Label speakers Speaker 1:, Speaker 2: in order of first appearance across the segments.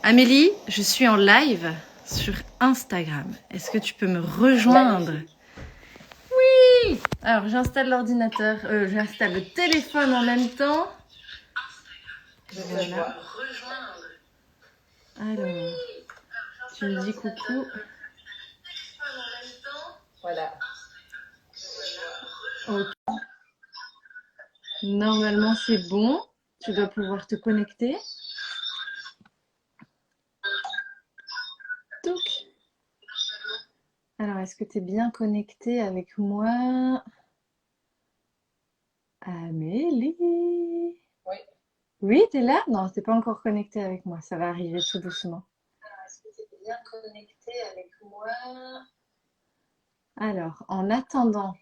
Speaker 1: Amélie, je suis en live sur Instagram. Est-ce que tu peux me rejoindre? Oui. Alors, j'installe l'ordinateur, j'installe le téléphone en même temps. Voilà. Alors, tu me dis coucou.
Speaker 2: Voilà.
Speaker 1: Ok. Normalement, c'est bon. Tu dois pouvoir te connecter. Touc. Alors, est-ce que tu es bien connecté avec moi? Amélie?
Speaker 2: Oui.
Speaker 1: Oui, t'es là? Non, t'es pas encore connecté avec moi. Ça va arriver tout doucement.
Speaker 2: Est-ce que tu es bien connecté avec moi?
Speaker 1: Alors, en attendant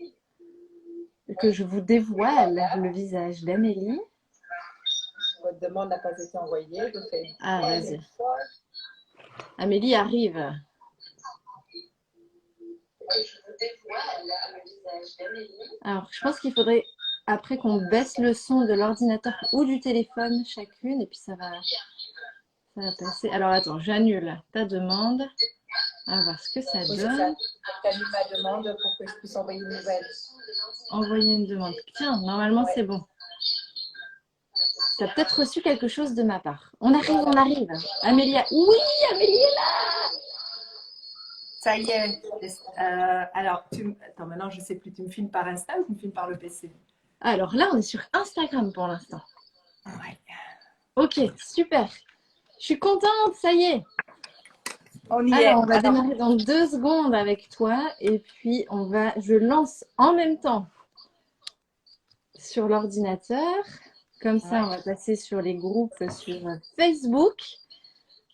Speaker 1: que je vous dévoile le visage d'Amélie.
Speaker 2: Votre demande n'a pas été envoyée. Je fais
Speaker 1: Ah, vas-y.
Speaker 2: une fois.
Speaker 1: Amélie arrive.
Speaker 2: Que je vous dévoile le visage d'Amélie.
Speaker 1: Alors, je pense qu'il faudrait après qu'on baisse le son de l'ordinateur ou du téléphone chacune et puis ça va passer. Alors, attends, j'annule ta demande. On va voir ce que ça
Speaker 2: Oui, c'est
Speaker 1: donne.
Speaker 2: ça. J'annule ma demande pour que je puisse envoyer une nouvelle.
Speaker 1: Envoyer une demande. Tiens, normalement, c'est bon. Tu as peut-être reçu quelque chose de ma part. On arrive, voilà. On arrive. Amélie, oui, Amélie est là.
Speaker 2: Ça y est. Alors, attends, maintenant, je ne sais plus. Tu me filmes par Insta ou tu me filmes par le PC?
Speaker 1: Alors là, on est sur Instagram pour l'instant.
Speaker 2: Ouais.
Speaker 1: Ok, super. Je suis contente, ça y est.
Speaker 2: On y
Speaker 1: Alors,
Speaker 2: est.
Speaker 1: on va démarrer dans 2 secondes avec toi et puis je lance en même temps sur l'ordinateur. Comme ça, on va passer sur les groupes sur Facebook.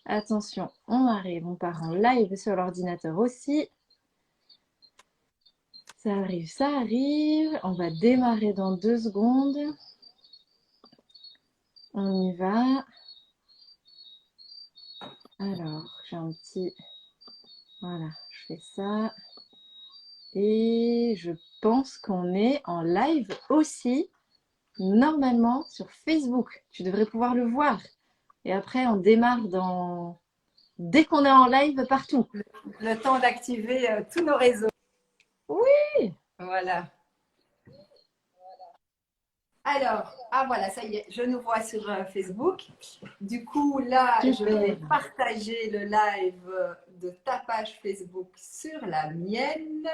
Speaker 1: Attention, on arrive, on part en live sur l'ordinateur aussi. Ça arrive, ça arrive. On va démarrer dans 2 secondes. On y va. Alors, j'ai un petit... Voilà, je fais ça. Et je pense qu'on est en live aussi, normalement, sur Facebook. Tu devrais pouvoir le voir. Et après, on démarre dès qu'on est en live partout.
Speaker 2: Le temps d'activer tous nos réseaux.
Speaker 1: Oui.
Speaker 2: Voilà. Alors, voilà, ça y est, je nous vois sur Facebook. Du coup, là,
Speaker 1: Super.
Speaker 2: je vais partager le live de ta page Facebook sur la mienne.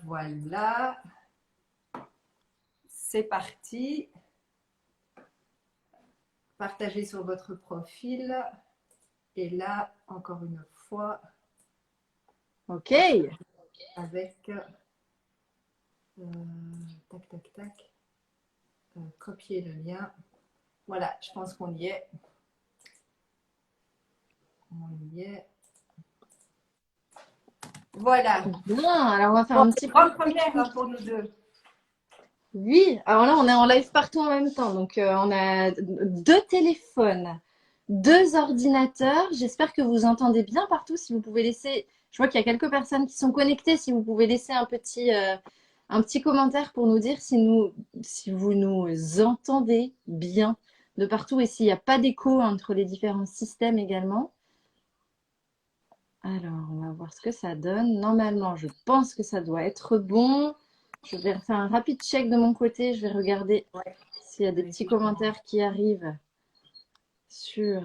Speaker 2: Voilà. C'est parti. Partagez sur votre profil. Et là, encore une fois.
Speaker 1: Ok.
Speaker 2: Avec tac, tac, tac. Copier le lien. Voilà, je pense qu'on y est. On y est. Voilà.
Speaker 1: Bien, alors on va faire
Speaker 2: Bon,
Speaker 1: un
Speaker 2: c'est
Speaker 1: petit
Speaker 2: une grande première pour nous deux.
Speaker 1: Oui, alors là, on est en live partout en même temps. Donc, on a 2 téléphones, 2 ordinateurs. J'espère que vous entendez bien partout. Si vous pouvez laisser, je vois qu'il y a quelques personnes qui sont connectées. Si vous pouvez laisser un petit commentaire pour nous dire si vous nous entendez bien de partout et s'il n'y a pas d'écho entre les différents systèmes également. Alors, on va voir ce que ça donne. Normalement, je pense que ça doit être bon. Je vais faire un rapide check de mon côté. Je vais regarder s'il y a des petits commentaires qui arrivent sur...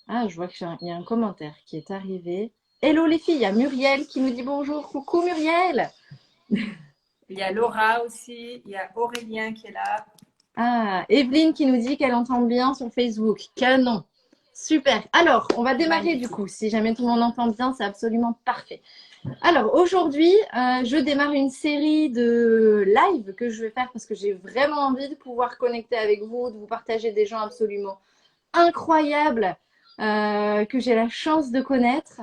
Speaker 1: Ah, je vois qu'il y a un commentaire qui est arrivé. Hello les filles, il y a Muriel qui nous dit bonjour. Coucou Muriel.
Speaker 2: Il y a Laura aussi, il y a Aurélien qui est là.
Speaker 1: Ah, Evelyne qui nous dit qu'elle entend bien sur Facebook. Canon. Super. Alors, on va démarrer du coup. Si jamais tout le monde entend bien, c'est absolument parfait. Alors, aujourd'hui, je démarre une série de live que je vais faire parce que j'ai vraiment envie de pouvoir connecter avec vous, de vous partager des gens absolument incroyables que j'ai la chance de connaître,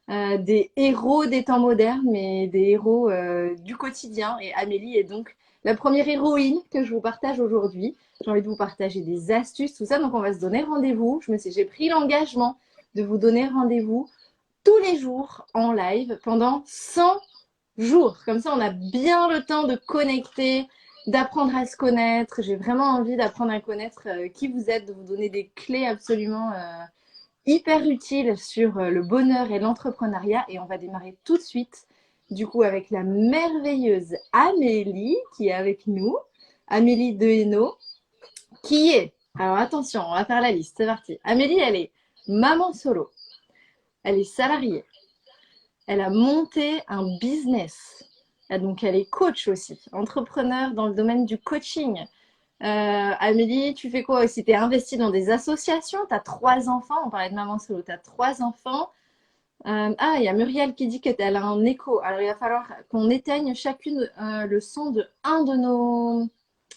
Speaker 1: des héros des temps modernes, mais des héros du quotidien. Et Amélie est donc la première héroïne que je vous partage aujourd'hui. J'ai envie de vous partager des astuces, tout ça. Donc, on va se donner rendez-vous. J'ai pris l'engagement de vous donner rendez-vous tous les jours en live pendant 100 jours. Comme ça, on a bien le temps de connecter, d'apprendre à se connaître. J'ai vraiment envie d'apprendre à connaître qui vous êtes, de vous donner des clés absolument hyper utile sur le bonheur et l'entrepreneuriat. Et on va démarrer tout de suite, du coup, avec la merveilleuse Amélie qui est avec nous. Amélie Dehainaut, qui est, alors attention, on va faire la liste, c'est parti. Amélie, elle est maman solo, elle est salariée, elle a monté un business. Donc, elle est coach aussi, entrepreneur dans le domaine du coaching. Amélie, tu fais quoi aussi? Tu es investie dans des associations, tu as 3 enfants, on parlait de maman solo, tu as 3 enfants. Il y a Muriel qui dit qu'elle a un écho. Alors, il va falloir qu'on éteigne chacune le son de un de nos...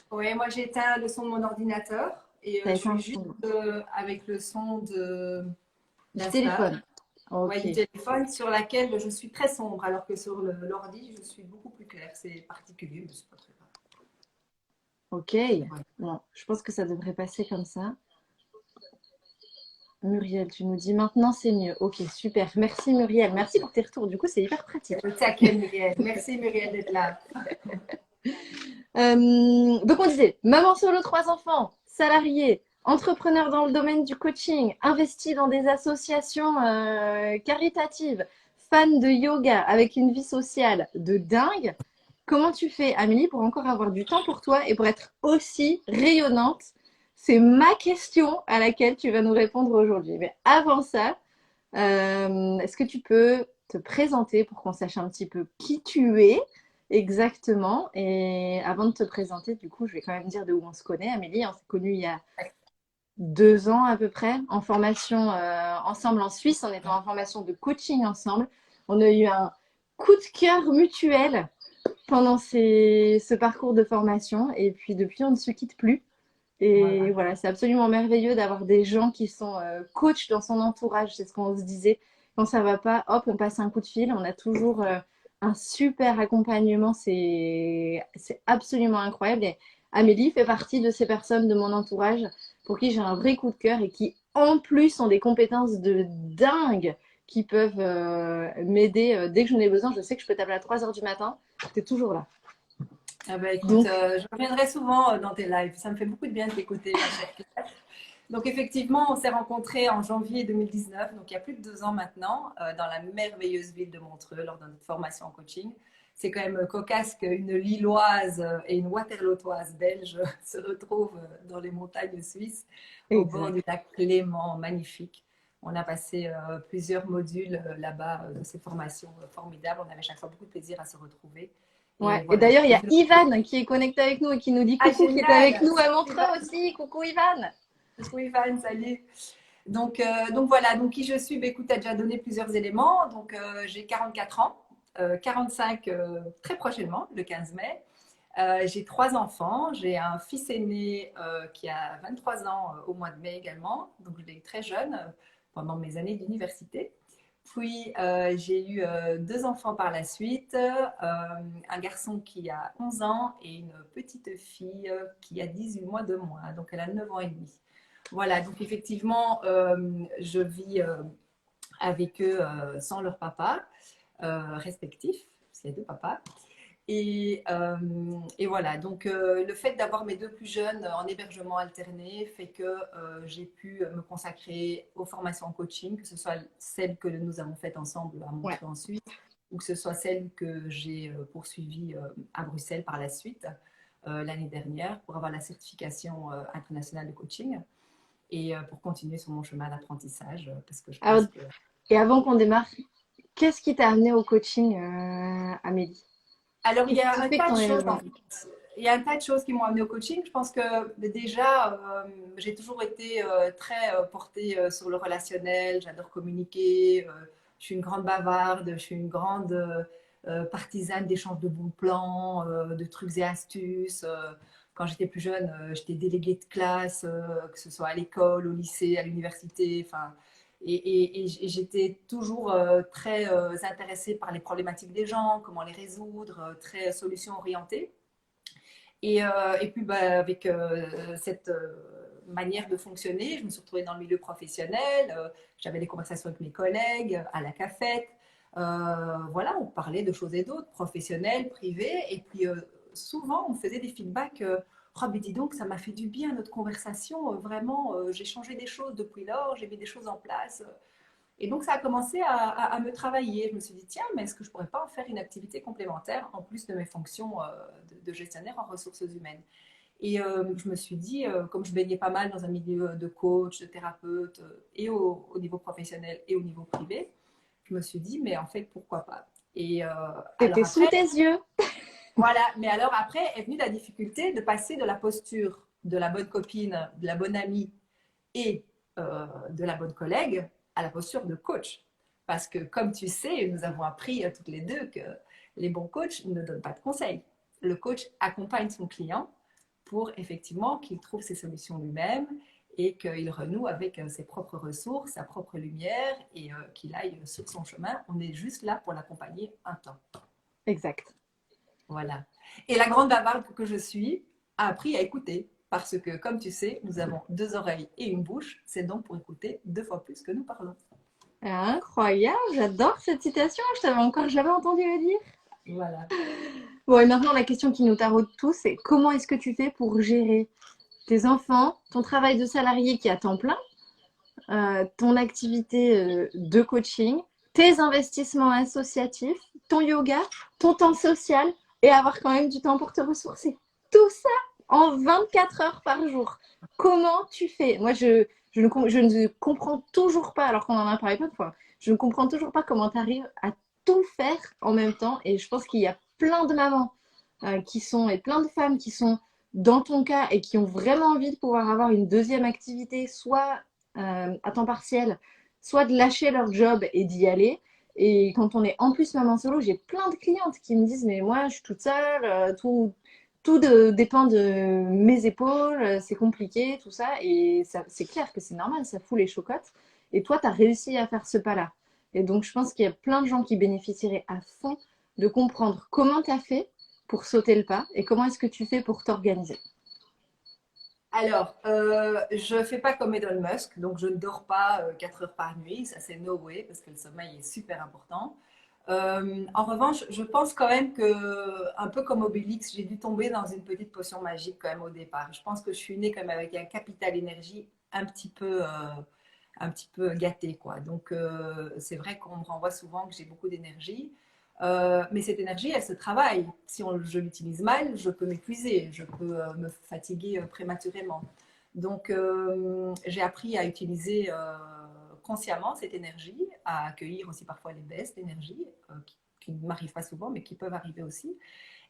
Speaker 2: Oui, moi j'ai éteint le son de mon ordinateur et
Speaker 1: T'as
Speaker 2: je
Speaker 1: éteint
Speaker 2: suis
Speaker 1: le
Speaker 2: juste
Speaker 1: son
Speaker 2: avec le son
Speaker 1: du
Speaker 2: d'Insta,
Speaker 1: téléphone.
Speaker 2: ouais,
Speaker 1: Ok,
Speaker 2: du téléphone sur laquelle je suis très sombre, alors que sur l'ordi, je suis beaucoup plus claire. C'est particulier, mais c'est pas très grave.
Speaker 1: ok.
Speaker 2: Ouais.
Speaker 1: Bon, je pense que ça devrait passer comme ça. Muriel, tu nous dis maintenant c'est mieux. Ok, super. Merci Muriel. Merci pour tes retours. Du coup, c'est hyper pratique.
Speaker 2: Au taquet, Muriel. Merci Muriel d'être là.
Speaker 1: Donc on disait, maman solo, 3 enfants, salariée, entrepreneur dans le domaine du coaching, investie dans des associations caritatives, fan de yoga avec une vie sociale de dingue. Comment tu fais, Amélie, pour encore avoir du temps pour toi et pour être aussi rayonnante? C'est ma question à laquelle tu vas nous répondre aujourd'hui. Mais avant ça, est-ce que tu peux te présenter pour qu'on sache un petit peu qui tu es exactement? Et avant de te présenter, du coup, je vais quand même dire de où on se connaît. Amélie, on s'est connus il y a 2 ans à peu près, en formation ensemble en Suisse. On était en formation de coaching ensemble. On a eu un coup de cœur mutuel pendant ce parcours de formation. Et puis depuis, on ne se quitte plus. Et
Speaker 2: Voilà.
Speaker 1: voilà, c'est absolument merveilleux d'avoir des gens qui sont coachs dans son entourage. C'est ce qu'on se disait. Quand ça va pas, hop, on passe un coup de fil. On a toujours un super accompagnement. C'est absolument incroyable. Et Amélie fait partie de ces personnes de mon entourage pour qui j'ai un vrai coup de cœur et qui, en plus, ont des compétences de dingue qui peuvent m'aider dès que j'en ai besoin. Je sais que je peux t'appeler à 3 heures du matin. Tu es toujours là.
Speaker 2: Ah bah, écoute,
Speaker 1: Donc,
Speaker 2: je reviendrai souvent dans tes lives. Ça me fait beaucoup de bien de t'écouter, ma chère Claire. Donc effectivement, on s'est rencontrés en janvier 2019, donc il y a plus de 2 ans maintenant, dans la merveilleuse ville de Montreux, lors de notre formation en coaching. C'est quand même cocasse qu'une Lilloise et une Waterlootoise belge se retrouvent dans les montagnes suisses, au bord
Speaker 1: exact.
Speaker 2: du lac Léman, magnifique. On a passé plusieurs modules là-bas de ces formations formidables. On avait chaque fois beaucoup de plaisir à se retrouver. Et
Speaker 1: Ouais. Et
Speaker 2: voilà.
Speaker 1: d'ailleurs, il y a Ivan qui est connecté avec nous et qui nous dit
Speaker 2: Ah,
Speaker 1: coucou, qui est avec
Speaker 2: génial!
Speaker 1: nous à Montreux aussi. Coucou Ivan.
Speaker 2: Oui, Van, salut. Donc voilà, donc qui je suis, ben, écoute, tu as déjà donné plusieurs éléments. Donc j'ai 44 ans, 45 très prochainement, le 15 mai. J'ai 3 enfants. J'ai un fils aîné qui a 23 ans au mois de mai également. Donc je l'ai eu très jeune pendant mes années d'université. Puis j'ai eu 2 enfants par la suite, un garçon qui a 11 ans et une petite fille qui a 18 mois de moins. Donc elle a 9 ans et demi. Voilà, donc effectivement, je vis avec eux sans leur papa respectif, parce qu'il y a 2 papas. Et voilà, donc le fait d'avoir mes 2 plus jeunes en hébergement alterné fait que j'ai pu me consacrer aux formations en coaching, que ce soit celles que nous avons faites ensemble à
Speaker 1: Ouais.
Speaker 2: Montreux ensuite, ou que ce soit celles que j'ai poursuivies à Bruxelles par la suite l'année dernière pour avoir la certification internationale de coaching et pour continuer sur mon chemin d'apprentissage parce que je
Speaker 1: Alors,
Speaker 2: pense que...
Speaker 1: et avant qu'on démarre, qu'est-ce qui t'a amené au coaching, Amélie?
Speaker 2: Alors, il y
Speaker 1: Qu'est-ce
Speaker 2: a
Speaker 1: qui
Speaker 2: un
Speaker 1: fait que
Speaker 2: tas
Speaker 1: t'en
Speaker 2: de
Speaker 1: es
Speaker 2: choses en
Speaker 1: rejoint?
Speaker 2: fait. Il y a un tas de choses qui m'ont amené au coaching. Je pense que déjà, j'ai toujours été très portée sur le relationnel. J'adore communiquer. Je suis une grande bavarde. Je suis une grande partisane d'échanges de bons plans, de trucs et astuces. Quand j'étais plus jeune, j'étais déléguée de classe, que ce soit à l'école, au lycée, à l'université. Enfin, et j'étais toujours très intéressée par les problématiques des gens, comment les résoudre, très solution orientée. Et puis, bah, avec cette manière de fonctionner, je me suis retrouvée dans le milieu professionnel. J'avais des conversations avec mes collègues à la cafette. Voilà, on parlait de choses et d'autres, professionnelles, privées. Et puis, souvent, on faisait des feedbacks Oh, mais dis donc, ça m'a fait du bien notre conversation. Vraiment, j'ai changé des choses depuis lors, j'ai mis des choses en place. Et donc, ça a commencé à me travailler. Je me suis dit, tiens, mais est-ce que je ne pourrais pas en faire une activité complémentaire en plus de mes fonctions de gestionnaire en ressources humaines? Et je me suis dit, comme je baignais pas mal dans un milieu de coach, de thérapeute, et au niveau professionnel et au niveau privé, je me suis dit, mais en fait, pourquoi pas? Et alors
Speaker 1: C'était sous
Speaker 2: après,
Speaker 1: tes yeux.
Speaker 2: voilà, mais alors après est venue la difficulté de passer de la posture de la bonne copine, de la bonne amie et de la bonne collègue à la posture de coach. Parce que comme tu sais, nous avons appris toutes les deux que les bons coachs ne donnent pas de conseils. Le coach accompagne son client pour effectivement qu'il trouve ses solutions lui-même et qu'il renoue avec ses propres ressources, sa propre lumière et qu'il aille sur son chemin. On est juste là pour l'accompagner un temps.
Speaker 1: Exact.
Speaker 2: Voilà. Et la grande bavarde que je suis a appris à écouter. Parce que, comme tu sais, nous avons deux oreilles et une bouche. C'est donc pour écouter 2 fois plus que nous parlons.
Speaker 1: Incroyable, j'adore cette citation. Je t'avais encore jamais entendu le dire.
Speaker 2: Voilà.
Speaker 1: Bon, et maintenant, la question qui nous taraude tous, c'est comment est-ce que tu fais pour gérer tes enfants, ton travail de salarié qui est à temps plein, ton activité de coaching, tes investissements associatifs, ton yoga, ton temps social et avoir quand même du temps pour te ressourcer. Tout ça en 24 heures par jour. Comment tu fais? Moi, je ne comprends toujours pas, alors qu'on en a parlé plein de fois, je ne comprends toujours pas comment tu arrives à tout faire en même temps. Et je pense qu'il y a plein de mamans et plein de femmes qui sont dans ton cas et qui ont vraiment envie de pouvoir avoir une deuxième activité, soit à temps partiel, soit de lâcher leur job et d'y aller. Et quand on est en plus maman solo, j'ai plein de clientes qui me disent mais moi je suis toute seule, dépend de mes épaules, c'est compliqué, tout ça. Et ça, c'est clair que c'est normal, ça fout les chocottes. Et toi, tu as réussi à faire ce pas-là. Et donc je pense qu'il y a plein de gens qui bénéficieraient à fond de comprendre comment tu as fait pour sauter le pas et comment est-ce que tu fais pour t'organiser.
Speaker 2: Alors, je ne fais pas comme Elon Musk, donc je ne dors pas 4 heures par nuit. Ça, c'est no way, parce que le sommeil est super important. En revanche, je pense quand même que, un peu comme Obélix, j'ai dû tomber dans une petite potion magique quand même au départ. Je pense que je suis née quand même avec un capital énergie un petit peu gâté, quoi. Donc, c'est vrai qu'on me renvoie souvent que j'ai beaucoup d'énergie. Mais cette énergie, elle se travaille. Si je l'utilise mal, je peux m'épuiser, je peux me fatiguer prématurément. Donc, j'ai appris à utiliser consciemment cette énergie, à accueillir aussi parfois les baisses d'énergie, qui ne m'arrivent pas souvent, mais qui peuvent arriver aussi.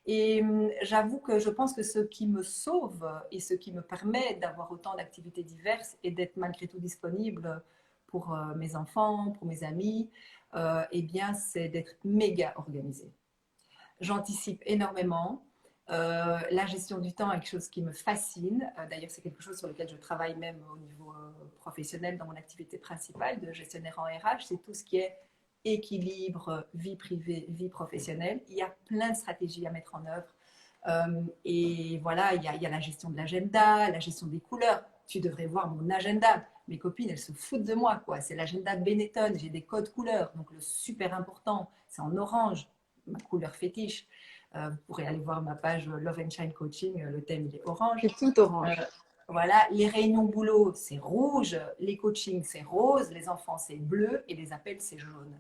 Speaker 2: Et j'avoue que je pense que ce qui me sauve et ce qui me permet d'avoir autant d'activités diverses et d'être malgré tout disponible pour mes enfants, pour mes amis, eh bien, c'est d'être méga organisée. J'anticipe énormément. La gestion du temps est quelque chose qui me fascine. D'ailleurs, c'est quelque chose sur lequel je travaille même au niveau professionnel dans mon activité principale de gestionnaire en RH. C'est tout ce qui est équilibre, vie privée, vie professionnelle. Il y a plein de stratégies à mettre en œuvre. Et voilà, il y a la gestion de l'agenda, la gestion des couleurs. Tu devrais voir mon agenda. Mes copines, elles se foutent de moi, quoi. C'est l'agenda Benetton. J'ai des codes couleurs. Donc, le super important, c'est en orange, ma couleur fétiche. Vous pourrez aller voir ma page Love and Shine Coaching. Le thème, il est orange.
Speaker 1: C'est tout orange.
Speaker 2: Voilà, les réunions boulot, c'est rouge. Les coachings, c'est rose. Les enfants, c'est bleu. Et les appels, c'est jaune.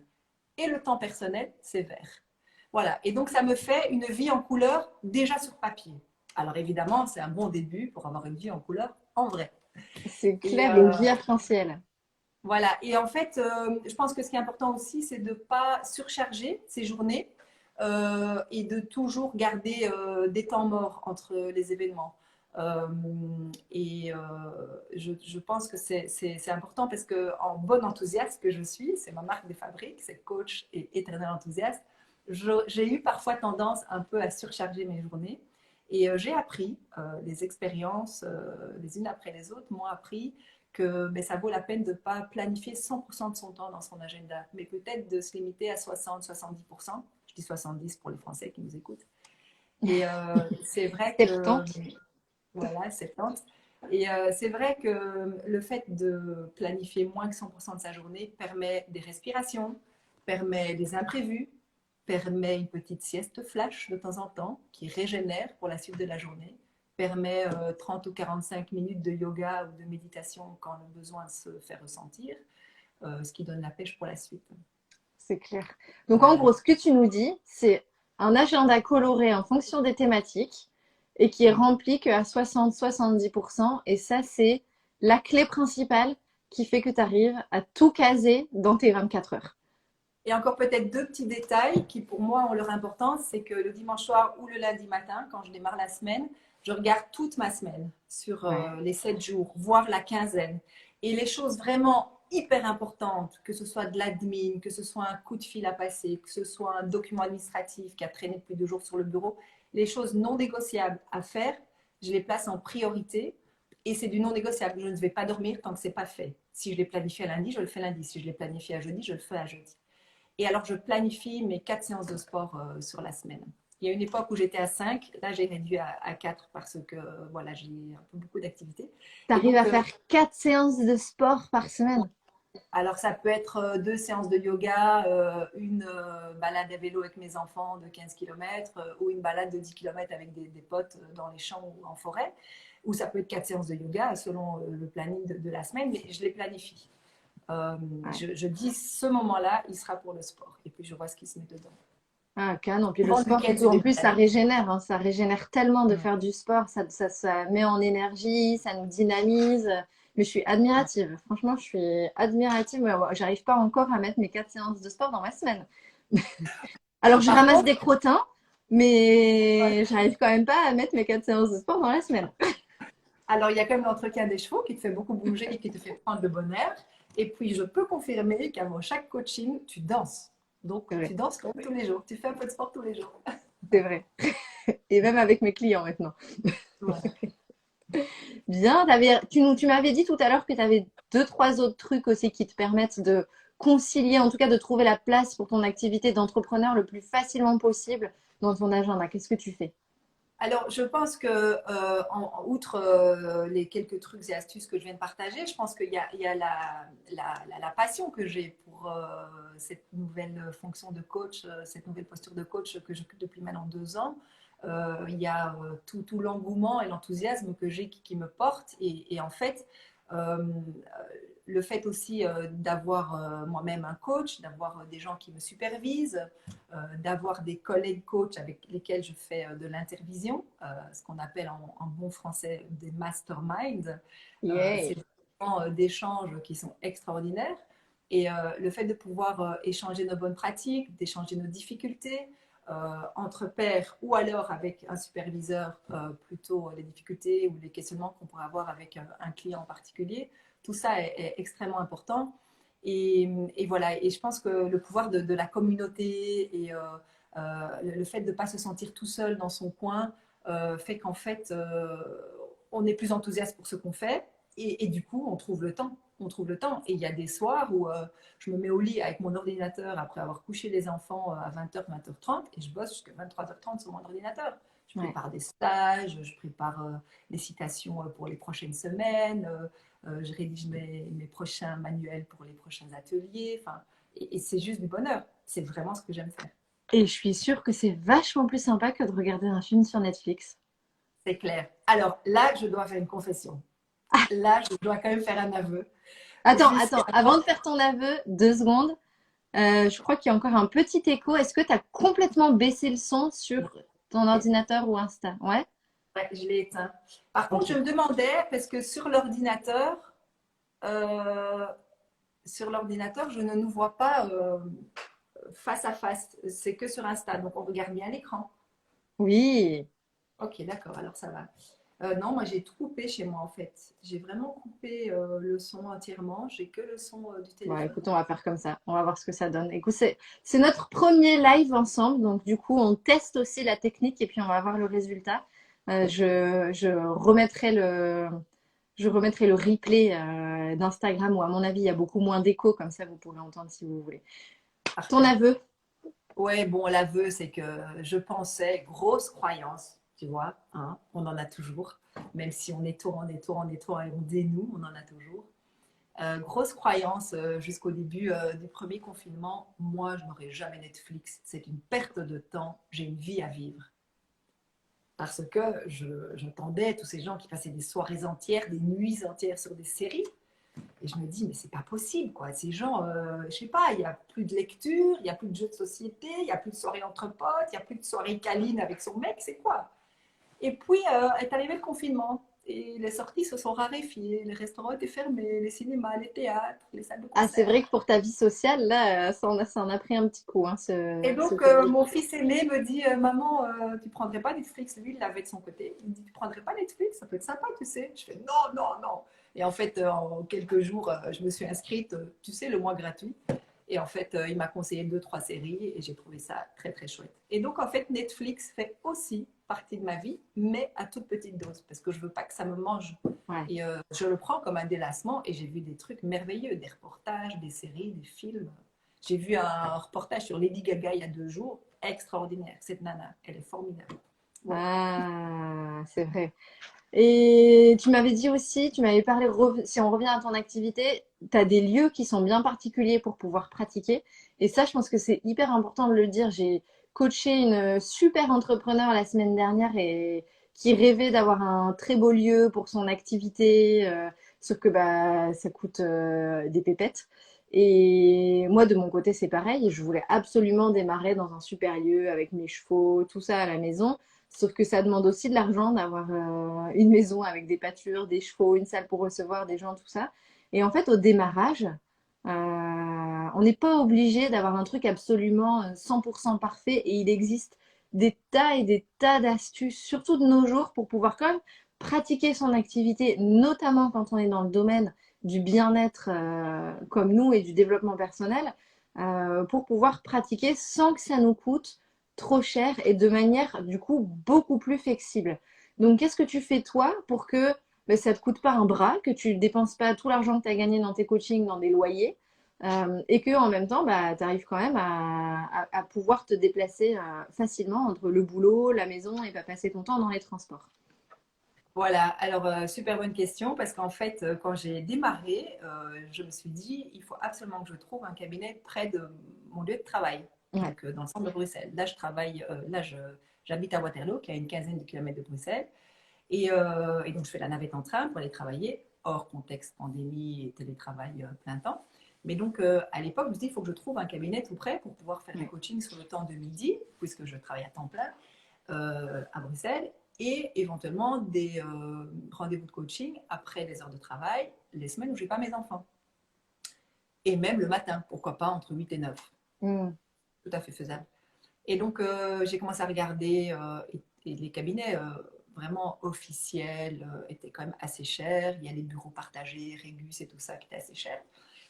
Speaker 2: Et le temps personnel, c'est vert. Voilà, et donc ça me fait une vie en couleur déjà sur papier. Alors évidemment, c'est un bon début pour avoir une vie en couleur en vrai.
Speaker 1: C'est
Speaker 2: Et
Speaker 1: clair, une vie arc-en-ciel.
Speaker 2: voilà, et en fait, je pense que ce qui est important aussi, c'est de ne pas surcharger ces journées et de toujours garder des temps morts entre les événements. Euh, et je pense que c'est important parce que en bon enthousiaste que je suis, c'est ma marque de fabrique, c'est coach et éternel enthousiaste, j'ai eu parfois tendance un peu à surcharger mes journées. Et j'ai appris, les expériences, les unes après les autres, m'ont appris que ben, ça vaut la peine de ne pas planifier 100% de son temps dans son agenda, mais peut-être de se limiter à 60-70%. Je dis 70 pour les Français qui nous écoutent. Et c'est vrai que,
Speaker 1: 70.
Speaker 2: voilà, 70. Et c'est vrai que le fait de planifier moins que 100% de sa journée permet des respirations, permet des imprévus, permet une petite sieste flash de temps en temps qui régénère pour la suite de la journée. permet 30 ou 45 minutes de yoga ou de méditation quand le besoin se fait ressentir, ce qui donne la pêche pour la suite.
Speaker 1: C'est clair. Donc, en
Speaker 2: Voilà.
Speaker 1: gros, ce que tu nous dis, c'est un agenda coloré en fonction des thématiques et qui est rempli qu'à 60-70%. Et ça, c'est la clé principale qui fait que tu arrives à tout caser dans tes 24 heures.
Speaker 2: Et encore peut-être deux petits détails qui pour moi ont leur importance, c'est que le dimanche soir ou le lundi matin, quand je démarre la semaine, je regarde toute ma semaine sur
Speaker 1: Ouais.
Speaker 2: les 7 jours, voire la quinzaine. Et les choses vraiment hyper importantes, que ce soit de l'admin, que ce soit un coup de fil à passer, que ce soit un document administratif qui a traîné depuis 2 jours sur le bureau, les choses non négociables à faire, je les place en priorité. Et c'est du non négociable. Je ne vais pas dormir tant que ce n'est pas fait. Si je l'ai planifié à lundi, je le fais lundi. Si je l'ai planifié à jeudi, je le fais à jeudi. Et alors, je planifie mes 4 séances de sport sur la semaine. Il y a une époque où j'étais à 5, là j'ai réduit à 4 parce que voilà, j'ai un peu beaucoup d'activités.
Speaker 1: Tu
Speaker 2: Et
Speaker 1: arrives
Speaker 2: donc,
Speaker 1: à faire 4 séances de sport par semaine.
Speaker 2: alors ça peut être 2 séances de yoga, une balade à vélo avec mes enfants de 15 km ou une balade de 10 km avec des potes dans les champs ou en forêt. Ou ça peut être 4 séances de yoga selon le planning de la semaine, mais je les planifie.
Speaker 1: Ouais.
Speaker 2: Je dis ce moment-là, il sera pour le sport. Et puis je vois ce qui se met dedans.
Speaker 1: Ah, canon. Puis le
Speaker 2: Souvent, le
Speaker 1: sport et
Speaker 2: week-end,
Speaker 1: tout,
Speaker 2: c'est
Speaker 1: en
Speaker 2: des
Speaker 1: plus, ça
Speaker 2: balades.
Speaker 1: régénère, hein. Ça régénère tellement de
Speaker 2: Mm.
Speaker 1: faire du sport. Ça met en énergie, ça nous dynamise. Mais je suis admirative. Franchement, je suis admirative. Ouais, ouais, j'arrive pas encore à mettre mes 4 séances de sport dans ma semaine. Alors, je
Speaker 2: Par
Speaker 1: ramasse
Speaker 2: contre,
Speaker 1: des crottins, mais j'arrive quand même pas à mettre mes 4 séances de sport dans la semaine.
Speaker 2: alors il y a quand même l'entretien des chevaux qui te fait beaucoup bouger et qui te fait prendre le bon air. Et puis, je peux confirmer qu'avant chaque coaching, tu danses. Donc,
Speaker 1: C'est
Speaker 2: tu
Speaker 1: vrai,
Speaker 2: danses quand même tous les jours. Tu fais un peu de sport tous les jours.
Speaker 1: c'est vrai. Et même avec mes clients maintenant.
Speaker 2: Voilà.
Speaker 1: Bien, tu m'avais dit tout à l'heure que tu avais deux, trois autres trucs aussi qui te permettent de concilier, en tout cas de trouver la place pour ton activité d'entrepreneur le plus facilement possible dans ton agenda. Qu'est-ce que tu fais?
Speaker 2: Alors, je pense que, outre les quelques trucs et astuces que je viens de partager, je pense qu'il y a la passion que j'ai pour cette nouvelle fonction de coach, cette nouvelle posture de coach que j'occupe depuis maintenant 2 ans. Il y a tout l'engouement et l'enthousiasme que j'ai qui me porte. Et en fait, euh, le fait aussi d'avoir moi-même un coach, d'avoir des gens qui me supervisent, d'avoir des collègues coachs avec lesquels je fais de l'intervision, ce qu'on appelle en bon français des masterminds. C'est
Speaker 1: Yay!
Speaker 2: des moments d'échange qui sont extraordinaires. Et le fait de pouvoir échanger nos bonnes pratiques, d'échanger nos difficultés entre pairs ou alors avec un superviseur, plutôt les difficultés ou les questionnements qu'on pourrait avoir avec un client en particulier, tout ça est extrêmement important. Et voilà, et je pense que le pouvoir de la communauté et le fait de ne pas se sentir tout seul dans son coin fait qu'en fait, on est plus enthousiaste pour ce qu'on fait et du coup, on trouve le temps. On trouve le temps. Et il y a des soirs où je me mets au lit avec mon ordinateur après avoir couché les enfants à 20h, 20h30 et je bosse jusqu'à 23h30 sur mon ordinateur. Je
Speaker 1: Ouais.
Speaker 2: prépare des stages, je prépare des citations pour les prochaines semaines, je rédige mes prochains manuels pour les prochains ateliers. Enfin, et c'est juste du bonheur. C'est vraiment ce que j'aime faire.
Speaker 1: Et je suis sûre que c'est vachement plus sympa que de regarder un film sur Netflix.
Speaker 2: C'est clair. Alors là, je dois faire une confession. Là, je dois quand même faire un aveu.
Speaker 1: Attends,
Speaker 2: Jusqu'à
Speaker 1: avant de faire ton aveu, 2 secondes. Je crois qu'il y a encore un petit écho. Est-ce que tu as complètement baissé le son sur ton ordinateur ou Insta? Ouais?
Speaker 2: ouais, je l'ai éteint. Par contre,
Speaker 1: Ok.
Speaker 2: je me demandais, parce que euh, sur l'ordinateur, je ne nous vois pas face à face. C'est que sur Insta. Donc, on regarde bien l'écran.
Speaker 1: Oui.
Speaker 2: Ok, d'accord, alors ça va. Non, moi j'ai tout coupé chez moi en fait. J'ai vraiment coupé le son entièrement. J'ai que le son du
Speaker 1: Bon,
Speaker 2: téléphone.
Speaker 1: écoute, on va faire comme ça. On va voir ce que ça donne. Écoute, c'est notre premier live ensemble. Donc, du coup, on teste aussi la technique et puis on va voir le résultat. Je remettrai le replay d'Instagram où, à mon avis, il y a beaucoup moins d'écho. Comme ça, vous pourrez entendre si vous voulez. Ton
Speaker 2: Parfait.
Speaker 1: aveu?
Speaker 2: Ouais, bon, l'aveu, c'est que je pensais, grosse croyance, tu vois, hein, on en a toujours. Même si on nettoie, on nettoie, on nettoie et on dénoue, on en a toujours. Grosse croyance jusqu'au début du premier confinement. Moi, je n'aurai jamais Netflix. C'est une perte de temps. J'ai une vie à vivre. parce que j'entendais tous ces gens qui passaient des soirées entières, des nuits entières sur des séries. Et je me dis, mais c'est pas possible, quoi. Ces gens, je sais pas, il n'y a plus de lecture, il n'y a plus de jeux de société, il n'y a plus de soirée entre potes, il n'y a plus de soirée câline avec son mec, c'est quoi? Et puis est arrivé le confinement. Et les sorties se sont raréfiées, les restaurants étaient fermés, les cinémas, les théâtres, les salles de
Speaker 1: Ah, c'est
Speaker 2: concert.
Speaker 1: vrai que pour ta vie sociale, là, ça en a pris un petit coup, hein,
Speaker 2: Et
Speaker 1: ce
Speaker 2: donc,
Speaker 1: Covid.
Speaker 2: mon fils aîné me dit, maman, tu prendrais pas Netflix? Lui, il l'avait de son côté. Il me dit, tu prendrais pas Netflix? Ça peut être sympa, tu sais. Je fais, non, non, non. Et en fait, en quelques jours, je me suis inscrite, tu sais, le mois gratuit. Et en fait, il m'a conseillé deux, trois séries et j'ai trouvé ça très, très chouette. Et donc, en fait, Netflix fait aussi partie de ma vie, mais à toute petite dose, parce que je veux pas que ça me mange.
Speaker 1: Ouais.
Speaker 2: Et je le prends comme un délassement et j'ai vu des trucs merveilleux, des reportages, des séries, des films. J'ai vu un reportage sur Lady Gaga il y a 2 jours, extraordinaire. Cette nana, elle est formidable. Voilà.
Speaker 1: Ah, c'est vrai. Et tu m'avais dit aussi, tu m'avais parlé, si on revient à ton activité, tu as des lieux qui sont bien particuliers pour pouvoir pratiquer. Et ça, je pense que c'est hyper important de le dire. J'ai coaché une super entrepreneur la semaine dernière et qui rêvait d'avoir un très beau lieu pour son activité, sauf que bah, ça coûte des pépettes. Et moi, de mon côté, c'est pareil. Je voulais absolument démarrer dans un super lieu avec mes chevaux, tout ça à la maison. Sauf que ça demande aussi de l'argent d'avoir une maison avec des pâtures, des chevaux, une salle pour recevoir des gens, tout ça. Et en fait, au démarrage, on n'est pas obligé d'avoir un truc absolument 100% parfait et il existe des tas et des tas d'astuces, surtout de nos jours, pour pouvoir quand même pratiquer son activité, notamment quand on est dans le domaine du bien-être comme nous et du développement personnel, pour pouvoir pratiquer sans que ça nous coûte trop cher et de manière du coup beaucoup plus flexible. Donc qu'est-ce que tu fais toi pour que ça ne te coûte pas un bras, que tu ne dépenses pas tout l'argent que tu as gagné dans tes coachings, dans des loyers, et que en même temps, bah, tu arrives quand même à pouvoir te déplacer facilement entre le boulot, la maison et pas passer ton temps dans les transports.
Speaker 2: Voilà, alors super bonne question parce qu'en fait, quand j'ai démarré, je me suis dit, il faut absolument que je trouve un cabinet près de mon lieu de travail,
Speaker 1: Ouais.
Speaker 2: donc dans le centre de Bruxelles. Là, j'habite à Waterloo, qui est à une quinzaine de kilomètres de Bruxelles, et donc je fais la navette en train pour aller travailler, hors contexte pandémie et télétravail plein temps. Mais donc à l'époque, je me suis dit, il faut que je trouve un cabinet tout près pour pouvoir faire des
Speaker 1: Ouais.
Speaker 2: coachings sur le temps de midi, puisque je travaille à temps plein à Bruxelles et éventuellement des rendez-vous de coaching après les heures de travail, les semaines où je n'ai pas mes enfants. Et même le matin, pourquoi pas entre 8 et 9.
Speaker 1: Mm.
Speaker 2: Tout à fait faisable. Et donc, j'ai commencé à regarder et les cabinets vraiment officiels étaient quand même assez chers. Il y a les bureaux partagés, Régus et tout ça qui étaient assez chers.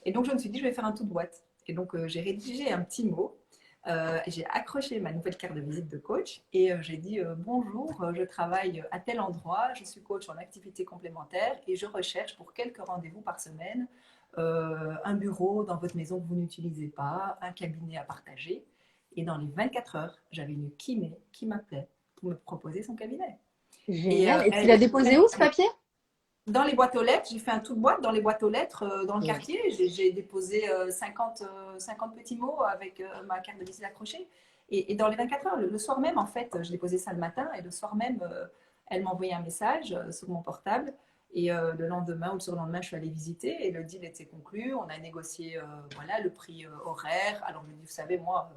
Speaker 2: Et donc, je me suis dit, je vais faire un tout de boîte. Et donc, j'ai rédigé un petit mot. J'ai accroché ma nouvelle carte de visite de coach et j'ai dit bonjour, je travaille à tel endroit, je suis coach en activité complémentaire et je recherche pour quelques rendez-vous par semaine un bureau dans votre maison que vous n'utilisez pas, un cabinet à partager. Et dans les 24 heures, j'avais une kiné qui m'appelait pour me proposer son cabinet. Et
Speaker 1: Génial. Et tu
Speaker 2: elle
Speaker 1: l'as
Speaker 2: était
Speaker 1: déposé où ce papier?
Speaker 2: dans les boîtes aux lettres. J'ai fait un tout de boîte dans les boîtes aux lettres dans le
Speaker 1: Génial.
Speaker 2: quartier. J'ai déposé 50 petits mots avec ma carte de visite accrochée. Et dans les 24 heures, le soir même, en fait, je déposais ça le matin et le soir même, elle m'a envoyé un message sur mon portable. Et le lendemain ou le surlendemain, je suis allée visiter et le deal était conclu. On a négocié voilà, le prix horaire. Alors, je me dis, vous savez, moi,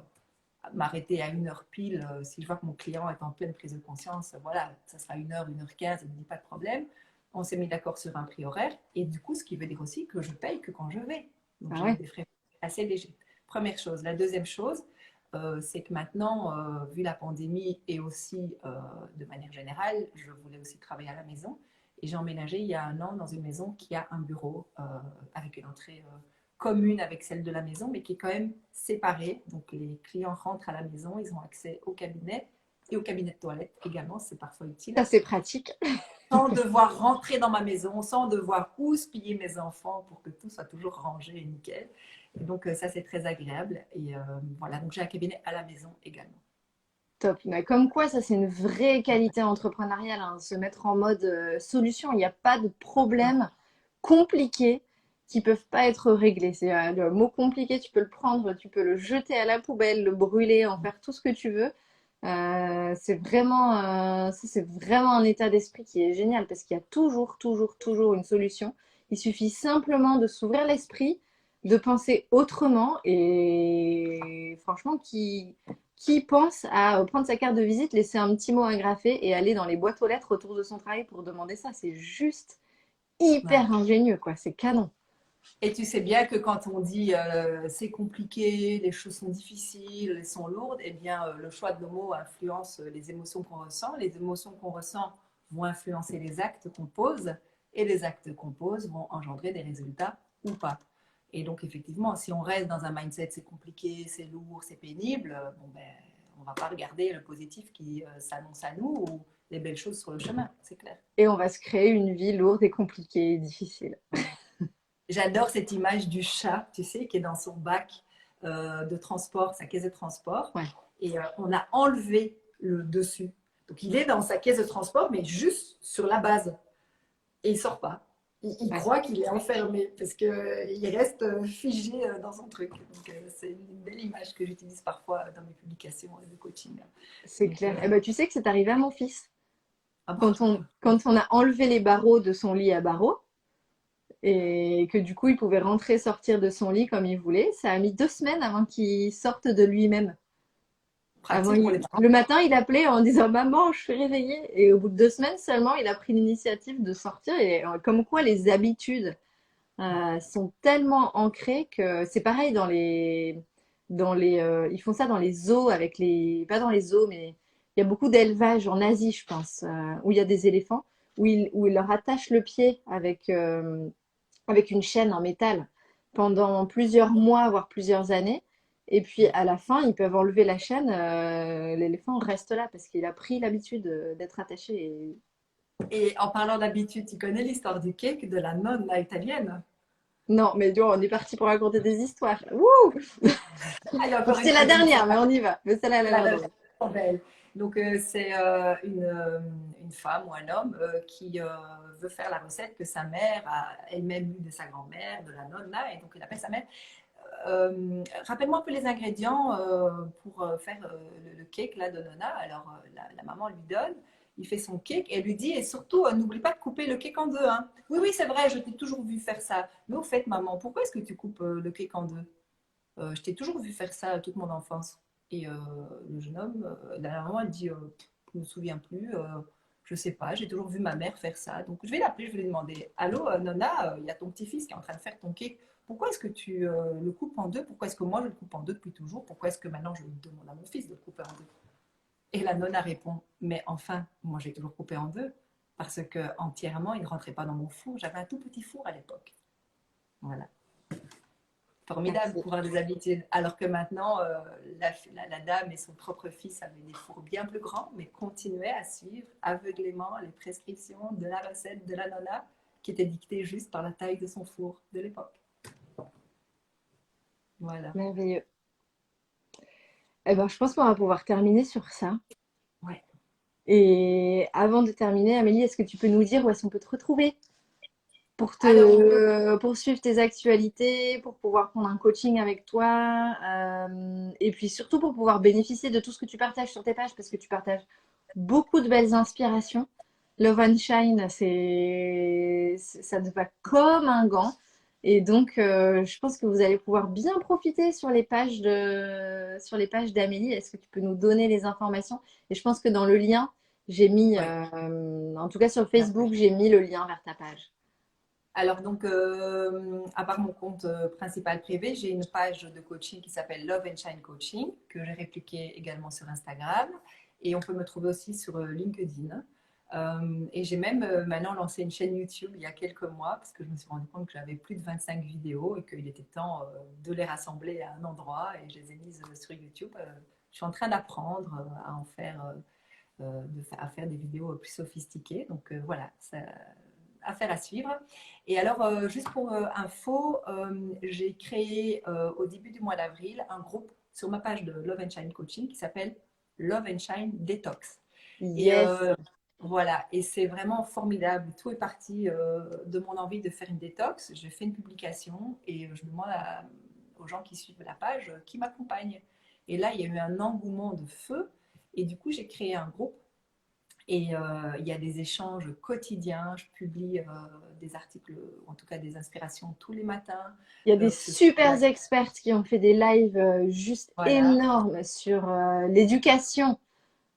Speaker 2: m'arrêter à 1 heure pile, si je vois que mon client est en pleine prise de conscience, voilà, ça sera 1 heure, 1 h 15, il ne me dit pas de problème. On s'est mis d'accord sur un prix horaire et du coup, ce qui veut dire aussi que je paye que quand je vais. Donc,
Speaker 1: Ah
Speaker 2: j'ai
Speaker 1: ouais.
Speaker 2: des frais assez légers. Première chose. La deuxième chose, c'est que maintenant, vu la pandémie et aussi de manière générale, je voulais aussi travailler à la maison. Et j'ai emménagé il y a 1 an dans une maison qui a un bureau avec une entrée commune avec celle de la maison, mais qui est quand même séparée. Donc les clients rentrent à la maison, ils ont accès au cabinet et au cabinet de toilette également, c'est parfois utile,
Speaker 1: Ça, c'est pratique.
Speaker 2: sans devoir rentrer dans ma maison, sans devoir houspiller mes enfants pour que tout soit toujours rangé et nickel. Et donc ça, c'est très agréable. Et voilà, donc j'ai un cabinet à la maison également.
Speaker 1: Top. Mais comme quoi, ça, c'est une vraie qualité entrepreneuriale, hein, se mettre en mode solution. Il n'y a pas de
Speaker 2: Non.
Speaker 1: problème compliqués qui peuvent pas être réglés. C'est le mot compliqué, tu peux le prendre, tu peux le jeter à la poubelle, le brûler, en faire tout ce que tu veux. C'est vraiment un état d'esprit qui est génial parce qu'il y a toujours, toujours, toujours une solution. Il suffit simplement de s'ouvrir l'esprit, de penser autrement et franchement, qui pense à prendre sa carte de visite, laisser un petit mot agrafé et aller dans les boîtes aux lettres autour de son travail pour demander ça? C'est juste
Speaker 2: Ouais.
Speaker 1: hyper ingénieux, quoi. C'est canon.
Speaker 2: Et tu sais bien que quand on dit c'est compliqué, les choses sont difficiles, elles sont lourdes, eh bien le choix de nos mots influence les émotions qu'on ressent. Les émotions qu'on ressent vont influencer les actes qu'on pose et les actes qu'on pose vont engendrer des résultats ou pas. Et donc effectivement, si on reste dans un mindset c'est compliqué, c'est lourd, c'est pénible, bon ben on va pas regarder le positif qui s'annonce à nous ou les belles choses sur le chemin, c'est clair.
Speaker 1: Et on va se créer une vie lourde et compliquée et difficile.
Speaker 2: J'adore cette image du chat, tu sais, qui est dans son bac de transport, sa caisse de transport.
Speaker 1: Ouais.
Speaker 2: Et on a enlevé le dessus. Donc il est dans sa caisse de transport, mais juste sur la base. Et il sort pas. Il
Speaker 1: Ouais.
Speaker 2: croit qu'il est enfermé parce qu'il reste figé dans son truc. Donc c'est une belle image que j'utilise parfois dans mes publications de coaching.
Speaker 1: C'est
Speaker 2: Donc,
Speaker 1: clair. Eh ben, tu sais que c'est arrivé à mon fils.
Speaker 2: ah bon.
Speaker 1: Quand on a enlevé les barreaux de son lit à barreaux et que du coup il pouvait rentrer, sortir de son lit comme il voulait, ça a mis 2 semaines avant qu'il sorte de lui-même.
Speaker 2: Pratique pour les
Speaker 1: Le matin, il appelait en disant maman, je suis réveillé. Et au bout de 2 semaines seulement, il a pris l'initiative de sortir. Et comme quoi, les habitudes sont tellement ancrées que c'est pareil ils font ça dans les zoos avec pas dans les zoos, mais il y a beaucoup d'élevages en Asie, je pense, où il y a des éléphants, où ils leur attachent le pied avec une chaîne en métal pendant plusieurs mois, voire plusieurs années. Et puis à la fin, ils peuvent enlever la chaîne. L'éléphant reste là parce qu'il a pris l'habitude d'être attaché.
Speaker 2: Et en parlant d'habitude, tu connais l'histoire du cake de la nonne italienne?
Speaker 1: Non, mais on est parti pour raconter des histoires. Wouh.
Speaker 2: Allez,
Speaker 1: Donc
Speaker 2: encore une
Speaker 1: c'est la
Speaker 2: fois, une
Speaker 1: dernière, mais on y va. Mais celle-là, elle a l'air drôle.
Speaker 2: belle. Donc, c'est une femme ou un homme qui veut faire la recette que sa mère a elle-même eue de sa grand-mère, de la nonne là, et donc il appelle sa mère. Rappelle-moi un peu les ingrédients pour faire le cake là de Nonna. Alors, la maman lui donne, il fait son cake et elle lui dit, et surtout, n'oublie pas de couper le cake en deux. Hein. Oui, oui, c'est vrai, je t'ai toujours vu faire ça. Mais au fait, maman, pourquoi est-ce que tu coupes le cake en deux? Je t'ai toujours vu faire ça toute mon enfance. Et le jeune homme, la maman, elle dit, je ne me souviens plus, je ne sais pas, j'ai toujours vu ma mère faire ça. Donc je vais l'appeler, je vais lui demander, allô Nona, il y a ton petit-fils qui est en train de faire ton cake. Pourquoi est-ce que tu le coupes en deux? Pourquoi est-ce que moi je le coupe en deux depuis toujours? Pourquoi est-ce que maintenant je demande à mon fils de le couper en deux? Et la nonna répond, mais enfin, moi j'ai toujours coupé en deux parce que entièrement il ne rentrait pas dans mon four. J'avais un tout petit four à l'époque. Voilà. Formidable,
Speaker 1: Merci.
Speaker 2: pouvoir des habitudes. Alors que maintenant, la dame et son propre fils avaient des fours bien plus grands, mais continuaient à suivre aveuglément les prescriptions de la recette de la nonna, qui était dictée juste par la taille de son four de l'époque. Voilà.
Speaker 1: Merveilleux. Eh ben, je pense qu'on va pouvoir terminer sur ça.
Speaker 2: Ouais.
Speaker 1: Et avant de terminer, Amélie, est-ce que tu peux nous dire où est-ce qu'on peut te retrouver
Speaker 2: Alors, on peut.
Speaker 1: pour suivre tes actualités, pour pouvoir prendre un coaching avec toi, et puis surtout pour pouvoir bénéficier de tout ce que tu partages sur tes pages, parce que tu partages beaucoup de belles inspirations. Love and Shine, ça te va comme un gant. Et donc, je pense que vous allez pouvoir bien profiter sur les pages d'Amélie. Est-ce que tu peux nous donner les informations? Et je pense que dans le lien, j'ai mis,
Speaker 2: Ouais.
Speaker 1: en tout cas sur Facebook, j'ai mis le lien vers ta page.
Speaker 2: Alors, donc, à part mon compte principal privé, j'ai une page de coaching qui s'appelle Love and Shine Coaching, que j'ai répliquée également sur Instagram. Et on peut me trouver aussi sur LinkedIn. Et j'ai même maintenant lancé une chaîne YouTube il y a quelques mois, parce que je me suis rendu compte que j'avais plus de 25 vidéos et qu'il était temps de les rassembler à un endroit. Et je les ai mises sur YouTube. Je suis en train d'apprendre à en faire, à faire des vidéos plus sophistiquées. Donc voilà, ça, affaire à suivre. Et alors, juste pour info, j'ai créé au début du mois d'avril un groupe sur ma page de Love and Shine Coaching qui s'appelle Love and Shine Detox. Et
Speaker 1: Yes.
Speaker 2: voilà, et c'est vraiment formidable. Tout est parti de mon envie de faire une détox. J'ai fait une publication et je demande aux gens qui suivent la page qui m'accompagnent. Et là, il y a eu un engouement de feu. Et du coup, j'ai créé un groupe et il y a des échanges quotidiens. Je publie des articles, en tout cas des inspirations tous les matins,
Speaker 1: Il y a des
Speaker 2: que ce soit
Speaker 1: super experts qui ont fait des lives juste
Speaker 2: voilà,
Speaker 1: énormes sur l'éducation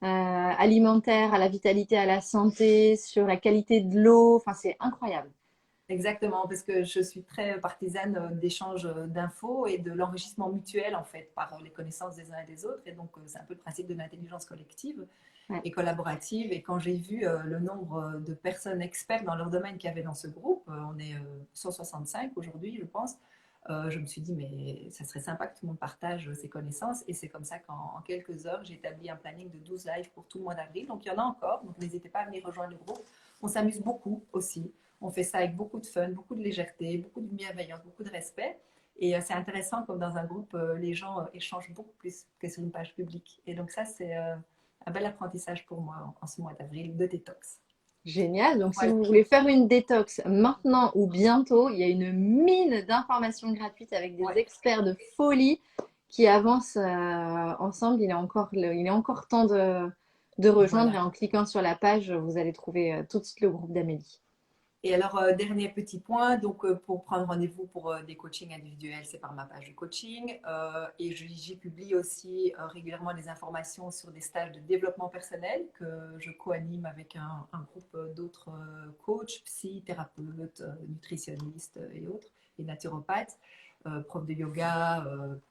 Speaker 1: alimentaire, à la vitalité, à la santé, sur la qualité de l'eau. Enfin, c'est incroyable.
Speaker 2: exactement, parce que je suis très partisane d'échanges d'infos et de l'enrichissement mutuel en fait par les connaissances des uns et des autres. Et donc, c'est un peu le principe de l'intelligence collective
Speaker 1: Ouais.
Speaker 2: et collaborative. Et quand j'ai vu le nombre de personnes expertes dans leur domaine qu'il y avait dans ce groupe, on est 165 aujourd'hui, je pense, je me suis dit, mais ça serait sympa que tout le monde partage ses connaissances. Et c'est comme ça qu'en quelques heures, j'ai établi un planning de 12 lives pour tout le mois d'avril. Donc, il y en a encore. Donc, n'hésitez pas à venir rejoindre le groupe. On s'amuse beaucoup aussi. On fait ça avec beaucoup de fun, beaucoup de légèreté, beaucoup de bienveillance, beaucoup de respect. Et c'est intéressant, comme dans un groupe, les gens échangent beaucoup plus que sur une page publique. Et donc ça, c'est un bel apprentissage pour moi en ce mois d'avril de détox.
Speaker 1: Génial.
Speaker 2: Donc
Speaker 1: Donc, si
Speaker 2: voilà.
Speaker 1: vous voulez faire une détox maintenant ou bientôt, il y a une mine d'informations gratuites avec des
Speaker 2: Ouais.
Speaker 1: experts de folie qui avancent ensemble. Il est encore temps de rejoindre
Speaker 2: Voilà.
Speaker 1: et en cliquant sur la page, vous allez trouver tout de suite le groupe d'Amélie.
Speaker 2: Et alors, dernier petit point, donc pour prendre rendez-vous pour des coachings individuels, c'est par ma page de coaching. Et j'y publie aussi régulièrement des informations sur des stages de développement personnel que je co-anime avec un groupe d'autres coachs, psy, thérapeutes, nutritionnistes et autres, et naturopathes, profs de yoga,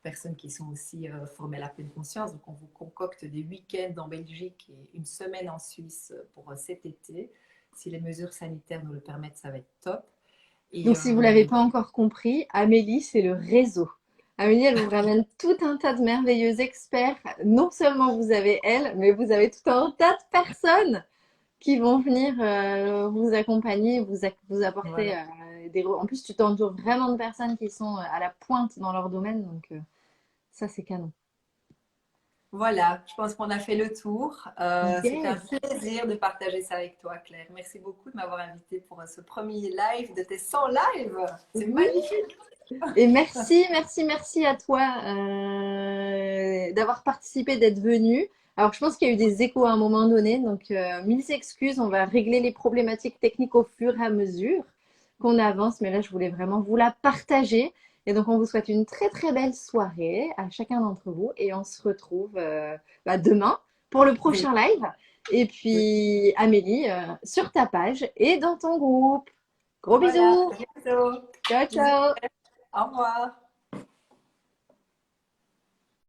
Speaker 2: personnes qui sont aussi formées à la pleine conscience. Donc, on vous concocte des week-ends en Belgique et une semaine en Suisse pour cet été. Si les mesures sanitaires nous le permettent, ça va être top. Et
Speaker 1: Donc, si vous ne l'avez pas encore compris, Amélie, c'est le réseau. Amélie, elle vous ramène tout un tas de merveilleux experts. Non seulement vous avez elle, mais vous avez tout un tas de personnes qui vont venir vous accompagner, vous apporter
Speaker 2: voilà.
Speaker 1: En plus, tu t'entoures vraiment de personnes qui sont à la pointe dans leur domaine, donc ça, c'est canon.
Speaker 2: Voilà, je pense qu'on a fait le tour. C'était un
Speaker 1: Yes!
Speaker 2: plaisir de partager ça avec toi, Claire. Merci beaucoup de m'avoir invité pour ce premier live de tes 100 lives. C'est
Speaker 1: Oui!
Speaker 2: magnifique.
Speaker 1: Et merci, merci, merci à toi d'avoir participé, d'être venu. Alors, je pense qu'il y a eu des échos à un moment donné, donc mille excuses. On va régler les problématiques techniques au fur et à mesure qu'on avance, mais là, je voulais vraiment vous la partager. Et donc, on vous souhaite une très, très belle soirée à chacun d'entre vous et on se retrouve demain pour le
Speaker 2: Oui,
Speaker 1: prochain live. Et
Speaker 2: oui.
Speaker 1: puis, Amélie, sur ta page et dans ton groupe. Gros
Speaker 2: Voilà,
Speaker 1: bisous!
Speaker 2: à bientôt.
Speaker 1: Ciao,
Speaker 2: Bisous,
Speaker 1: ciao!
Speaker 2: au revoir.